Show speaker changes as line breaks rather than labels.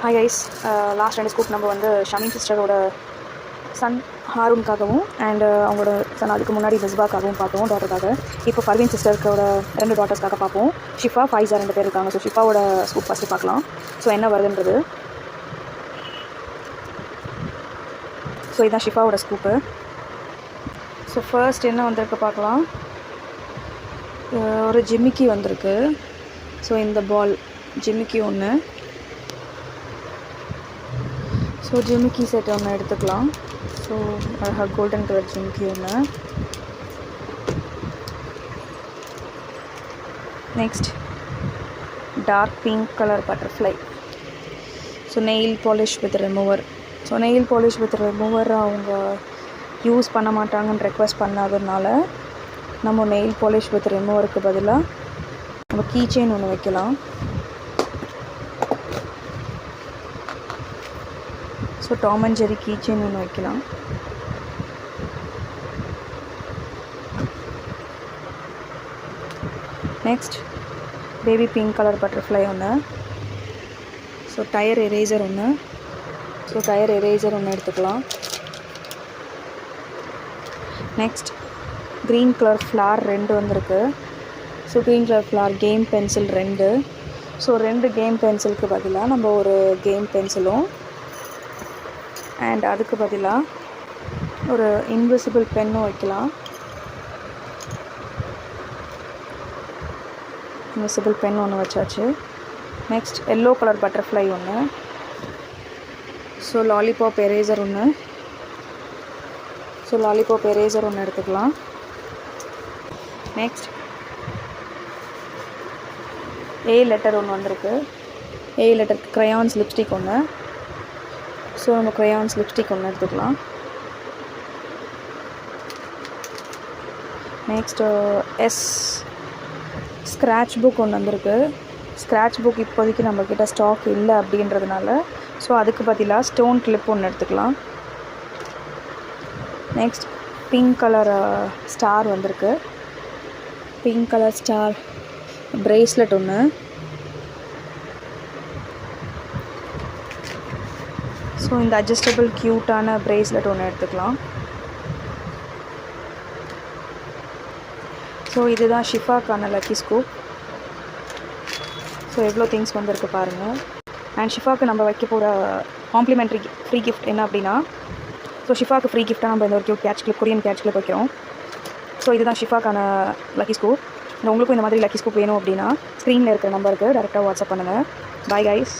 Hi guys, last 2 scoop நம்ம வந்து ஷமீன் சிஸ்டரோட Sun ஹாரூனுக்காகவும் and அவங்களோட சன் அதுக்கு முன்னாடி மிஸ்பாக்காகவும் பார்த்தோம், டாட்டருக்காக. இப்போ பர்வீன் சிஸ்டருக்கோட 2 டாட்டர்ஸ்க்காக பார்ப்போம். ஷிஃபா, ஃபைஸா 2 பேர் இருக்காங்க. ஸோ ஷிஃபாவோட ஸ்கூப் ஃபஸ்ட்டு பார்க்கலாம். ஸோ என்ன வருதுன்றது. ஸோ இதுதான் ஷிஃபாவோட ஸ்கூப்பு. ஸோ ஃபர்ஸ்ட் என்ன வந்திருக்கு பார்க்கலாம். ஒரு ஜிமிக்கி வந்திருக்கு. ஸோ இந்த பால் ஜிமிக்கி ஒன்று. ஸோ ஜிமிக்கி செட் ஒன்று எடுத்துக்கலாம். ஸோ அழகாக கோல்டன் கலர் ஜிமிக்கி ஒன்று. Next dark pink colour butterfly. So nail polish with remover. So nail polish with remover அவங்க யூஸ் பண்ண மாட்டாங்கன்னு ரெக்வஸ்ட் பண்ணாததுனால நம்ம நெயில் பாலிஷ் வித் ரிமூவருக்கு பதிலாக நம்ம கீ செயின் ஒன்று வைக்கலாம். So Tom and Jerry key chain ஒன்று வைக்கலாம். Next baby pink colour butterfly ஒன்று. ஸோ டயர் எரேசர் ஒன்று. ஸோ டயர் எரேசர் ஒன்று எடுத்துக்கலாம். நெக்ஸ்ட் க்ரீன் கலர் ஃப்ளார் 2 வந்திருக்கு. So green colour flower game pencil 2. So 2 game பென்சிலுக்கு பதிலாக நம்ம ஒரு கேம் பென்சிலும் அண்ட் அதுக்கு பதிலாக ஒரு இன்விசிபிள் பென்னும் வைக்கலாம். இன்விசிபிள் பென் ஒன்று வச்சாச்சு. நெக்ஸ்ட் எல்லோ கலர் பட்டர்ஃப்ளை ஒன்று. ஸோ லாலிபாப் எரேசர் ஒன்று. ஸோ லாலிபாப் எரேசர் ஒன்று எடுத்துக்கலாம். நெக்ஸ்ட் ஏ லெட்டர் ஒன்று வந்திருக்கு. ஏ லெட்டர் க்ரையான்ஸ் லிப்ஸ்டிக் ஒன்று. ஸோ நம்ம க்ரையான்ஸ் லிப்ஸ்டிக் ஒன்று எடுத்துக்கலாம். நெக்ஸ்ட்டு எஸ் ஸ்க்ராட்ச் புக் ஒன்று வந்திருக்கு. ஸ்க்ராட்ச் புக் இப்போதைக்கு நம்மக்கிட்ட ஸ்டாக் இல்லை அப்படின்றதுனால ஸோ அதுக்கு பதிலாக ஸ்டோன் கிளிப் ஒன்று எடுத்துக்கலாம். நெக்ஸ்ட் பிங்க் கலர் ஸ்டார் வந்திருக்கு. பிங்க் கலர் ஸ்டார் ப்ரேஸ்லெட் ஒன்று. ஸோ இந்த அட்ஜஸ்டபிள் க்யூட்டான ப்ரேஸ்லெட் ஒன்று எடுத்துக்கலாம். ஸோ இதுதான் ஷிஃபாக்கான லக்கி ஸ்கூப். ஸோ எவ்வளோ திங்ஸ் வந்திருக்கு பாருங்கள். அண்ட் ஷிஃபாக்கு நம்ம வைக்க போகிற காம்ப்ளிமெண்ட்ரி ஃப்ரீ கிஃப்ட் என்ன அப்படின்னா, ஸோ ஷிஃபாக்கு ஃப்ரீ கிஃப்ட்டாக நம்ம இந்த ஒரு cute catch clip, Korean catch clip வைக்கிறோம். ஸோ இதுதான் ஷிஃபாக்கான லக்கி ஸ்கூப். உங்களுக்கும் இந்த மாதிரி லக்கி ஸ்கூப் வேணும் அப்படின்னா ஸ்க்ரீனில் இருக்கிற நம்பருக்கு டேரெக்டாக வாட்ஸ்அப் பண்ணுங்கள். Bye guys.